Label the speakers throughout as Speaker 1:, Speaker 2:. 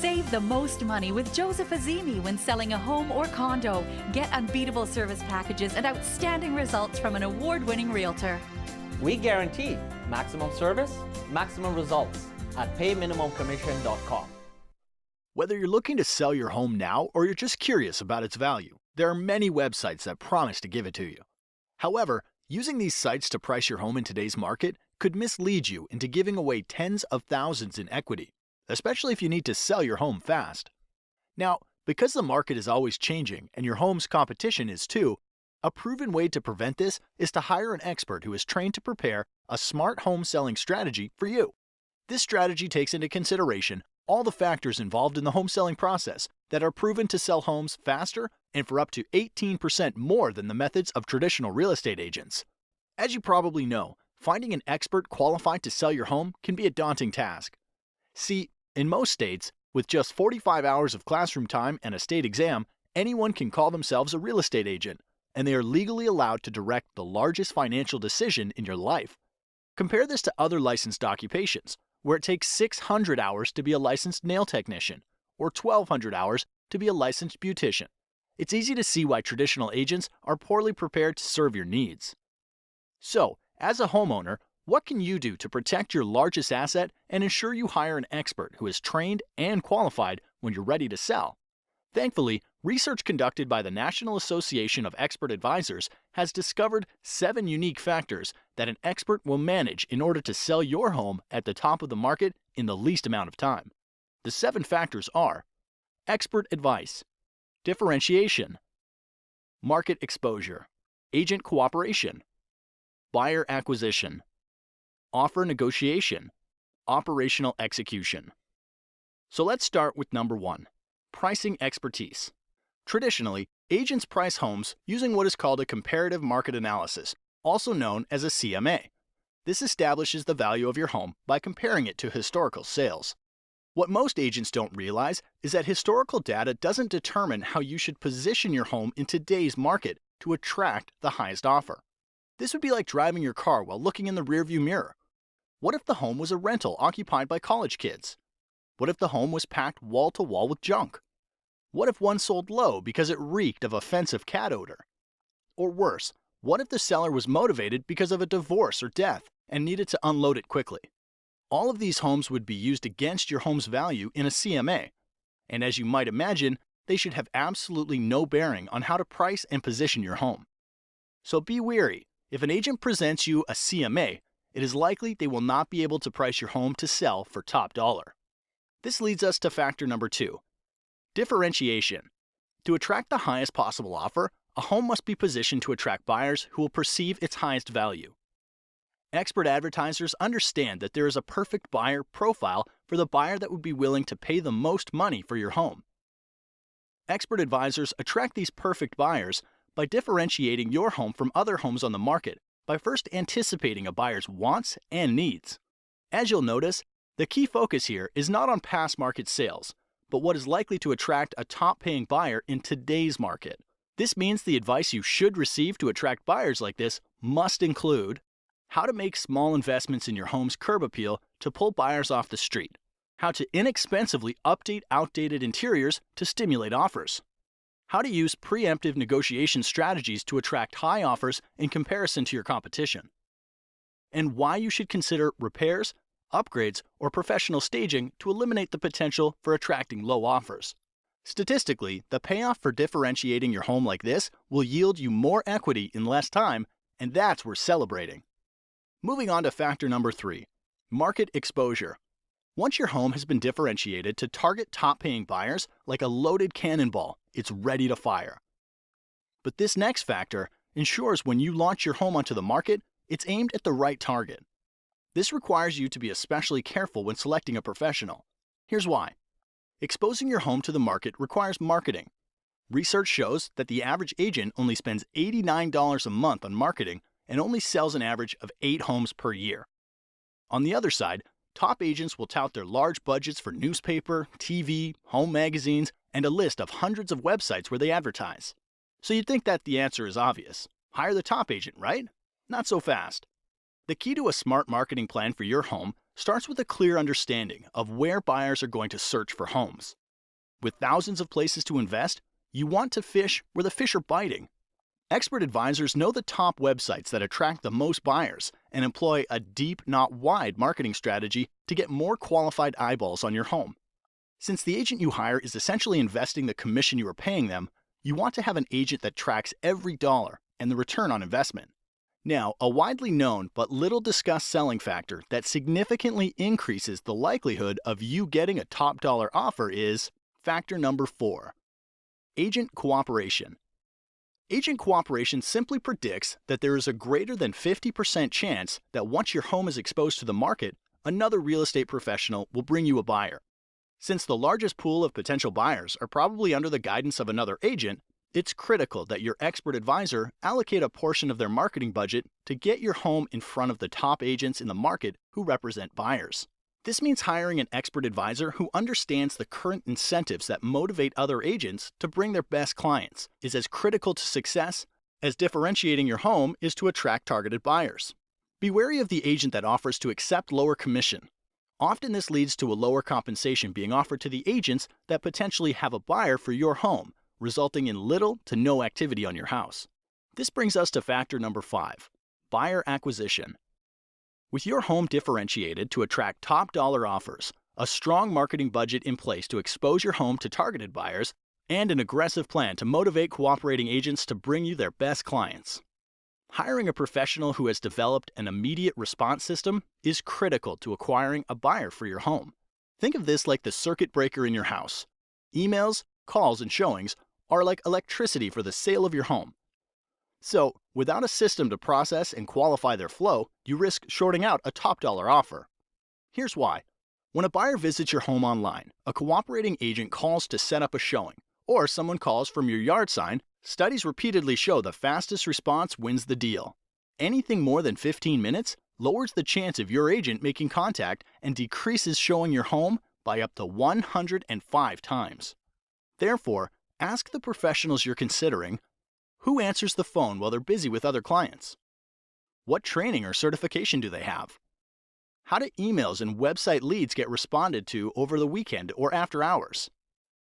Speaker 1: Save the most money with Joseph Azimi when selling a home or condo. Get unbeatable service packages and outstanding results from an award-winning realtor.
Speaker 2: We guarantee maximum service, maximum results at payminimumcommission.com.
Speaker 3: Whether you're looking to sell your home now or you're just curious about its value, there are many websites that promise to give it to you. However, using these sites to price your home in today's market could mislead you into giving away tens of thousands in equity, especially if you need to sell your home fast. Now, because the market is always changing and your home's competition is too, a proven way to prevent this is to hire an expert who is trained to prepare a smart home selling strategy for you. This strategy takes into consideration all the factors involved in the home selling process that are proven to sell homes faster and for up to 18% more than the methods of traditional real estate agents. As you probably know, finding an expert qualified to sell your home can be a daunting task. See, in most states, with just 45 hours of classroom time and a state exam, anyone can call themselves a real estate agent, and they are legally allowed to direct the largest financial decision in your life. Compare this to other licensed occupations, where it takes 600 hours to be a licensed nail technician, or 1,200 hours to be a licensed beautician. It's easy to see why traditional agents are poorly prepared to serve your needs. So, as a homeowner, what can you do to protect your largest asset and ensure you hire an expert who is trained and qualified when you're ready to sell? Thankfully, research conducted by the National Association of Expert Advisors has discovered 7 unique factors that an expert will manage in order to sell your home at the top of the market in the least amount of time. The 7 factors are: expert advice, differentiation, market exposure, agent cooperation, buyer acquisition, offer negotiation, operational execution. So let's start with number 1. Pricing expertise. Traditionally, agents price homes using what is called a comparative market analysis, also known as a CMA. This establishes the value of your home by comparing it to historical sales. What most agents don't realize is that historical data doesn't determine how you should position your home in today's market to attract the highest offer. This would be like driving your car while looking in the rearview mirror. What if the home was a rental occupied by college kids? What if the home was packed wall to wall with junk? What if one sold low because it reeked of offensive cat odor? Or worse, what if the seller was motivated because of a divorce or death and needed to unload it quickly? All of these homes would be used against your home's value in a CMA, and as you might imagine, they should have absolutely no bearing on how to price and position your home. So be wary. If an agent presents you a CMA, it is likely they will not be able to price your home to sell for top dollar. This leads us to factor number 2, differentiation. To attract the highest possible offer, a home must be positioned to attract buyers who will perceive its highest value. Expert advertisers understand that there is a perfect buyer profile for the buyer that would be willing to pay the most money for your home. Expert advisors attract these perfect buyers by differentiating your home from other homes on the market by first anticipating a buyer's wants and needs. As you'll notice, the key focus here is not on past market sales, but what is likely to attract a top-paying buyer in today's market. This means the advice you should receive to attract buyers like this must include how to make small investments in your home's curb appeal to pull buyers off the street, how to inexpensively update outdated interiors to stimulate offers, how to use preemptive negotiation strategies to attract high offers in comparison to your competition, and why you should consider repairs, upgrades, or professional staging to eliminate the potential for attracting low offers. Statistically, the payoff for differentiating your home like this will yield you more equity in less time, and that's worth celebrating. Moving on to factor number 3, market exposure. Once your home has been differentiated to target top-paying buyers like a loaded cannonball, it's ready to fire. But this next factor ensures when you launch your home onto the market, it's aimed at the right target. This requires you to be especially careful when selecting a professional. Here's why. Exposing your home to the market requires marketing. Research shows that the average agent only spends $89 a month on marketing and only sells an average of 8 homes per year. On the other side, top agents will tout their large budgets for newspaper, TV, home magazines, and a list of hundreds of websites where they advertise. So you'd think that the answer is obvious. Hire the top agent, right? Not so fast. The key to a smart marketing plan for your home starts with a clear understanding of where buyers are going to search for homes. With thousands of places to invest, you want to fish where the fish are biting. Expert advisors know the top websites that attract the most buyers and employ a deep, not wide marketing strategy to get more qualified eyeballs on your home. Since the agent you hire is essentially investing the commission you are paying them, you want to have an agent that tracks every dollar and the return on investment. Now, a widely known but little discussed selling factor that significantly increases the likelihood of you getting a top dollar offer is factor number 4, agent cooperation. Agent cooperation simply predicts that there is a greater than 50% chance that once your home is exposed to the market, another real estate professional will bring you a buyer. Since the largest pool of potential buyers are probably under the guidance of another agent, it's critical that your expert advisor allocate a portion of their marketing budget to get your home in front of the top agents in the market who represent buyers. This means hiring an expert advisor who understands the current incentives that motivate other agents to bring their best clients is as critical to success as differentiating your home is to attract targeted buyers. Be wary of the agent that offers to accept lower commission. Often this leads to a lower compensation being offered to the agents that potentially have a buyer for your home, resulting in little to no activity on your house. This brings us to factor number 5, buyer acquisition. With your home differentiated to attract top dollar offers, a strong marketing budget in place to expose your home to targeted buyers, and an aggressive plan to motivate cooperating agents to bring you their best clients. Hiring a professional who has developed an immediate response system is critical to acquiring a buyer for your home. Think of this like the circuit breaker in your house. Emails, calls, and showings are like electricity for the sale of your home. So, without a system to process and qualify their flow, you risk shorting out a top dollar offer. Here's why. When a buyer visits your home online, a cooperating agent calls to set up a showing, or someone calls from your yard sign, studies repeatedly show the fastest response wins the deal. Anything more than 15 minutes lowers the chance of your agent making contact and decreases showing your home by up to 105 times. Therefore, ask the professionals you're considering, who answers the phone while they're busy with other clients? What training or certification do they have? How do emails and website leads get responded to over the weekend or after hours?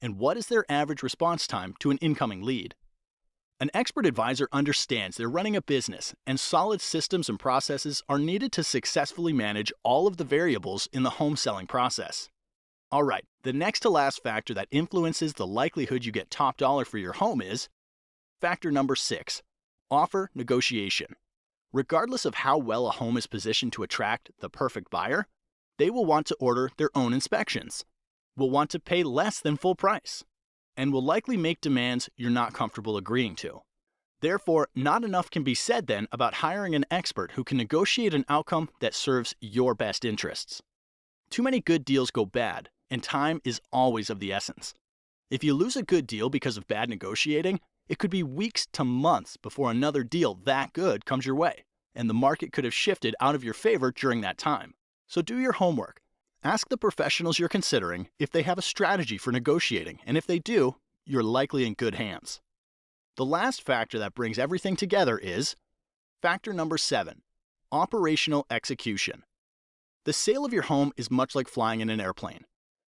Speaker 3: And what is their average response time to an incoming lead? An expert advisor understands they're running a business, and solid systems and processes are needed to successfully manage all of the variables in the home selling process. All right, the next to last factor that influences the likelihood you get top dollar for your home is factor number 6, offer negotiation. Regardless of how well a home is positioned to attract the perfect buyer, they will want to order their own inspections, will want to pay less than full price, and will likely make demands you're not comfortable agreeing to. Therefore, not enough can be said then about hiring an expert who can negotiate an outcome that serves your best interests. Too many good deals go bad, and time is always of the essence. If you lose a good deal because of bad negotiating, it could be weeks to months before another deal that good comes your way, and the market could have shifted out of your favor during that time. So do your homework. Ask the professionals you're considering if they have a strategy for negotiating, and if they do, you're likely in good hands. The last factor that brings everything together is factor number 7, operational execution. The sale of your home is much like flying in an airplane.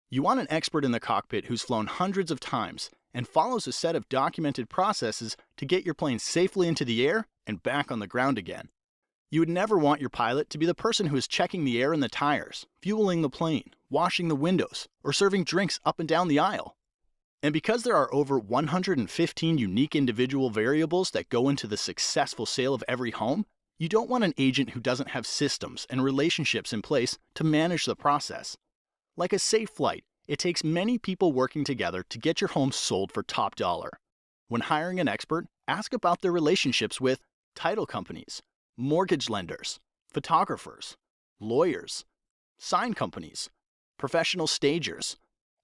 Speaker 3: You want an expert in the cockpit who's flown hundreds of times and follows a set of documented processes to get your plane safely into the air and back on the ground again. You would never want your pilot to be the person who is checking the air in the tires, fueling the plane, washing the windows, or serving drinks up and down the aisle. And because there are over 115 unique individual variables that go into the successful sale of every home, you don't want an agent who doesn't have systems and relationships in place to manage the process. Like a safe flight, it takes many people working together to get your home sold for top dollar. When hiring an expert, ask about their relationships with title companies, mortgage lenders, photographers, lawyers, sign companies, professional stagers,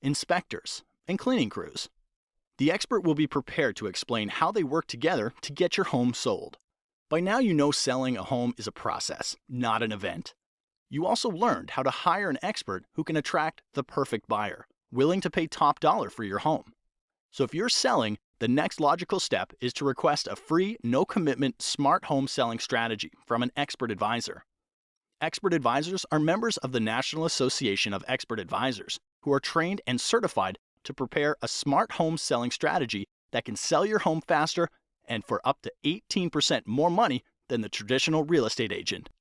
Speaker 3: inspectors, and cleaning crews. The expert will be prepared to explain how they work together to get your home sold. By now you know selling a home is a process, not an event. You also learned how to hire an expert who can attract the perfect buyer, willing to pay top dollar for your home. So if you're selling, the next logical step is to request a free, no-commitment smart home selling strategy from an expert advisor. Expert advisors are members of the National Association of Expert Advisors who are trained and certified to prepare a smart home selling strategy that can sell your home faster and for up to 18% more money than the traditional real estate agent.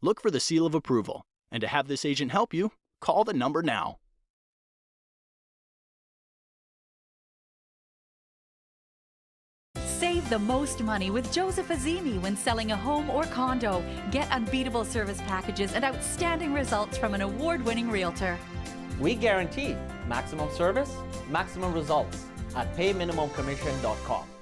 Speaker 3: Look for the seal of approval, and to have this agent help you, call the number now.
Speaker 1: Save the most money with Joseph Azimi when selling a home or condo. Get unbeatable service packages and outstanding results from an award-winning realtor.
Speaker 2: We guarantee maximum service, maximum results at payminimumcommission.com.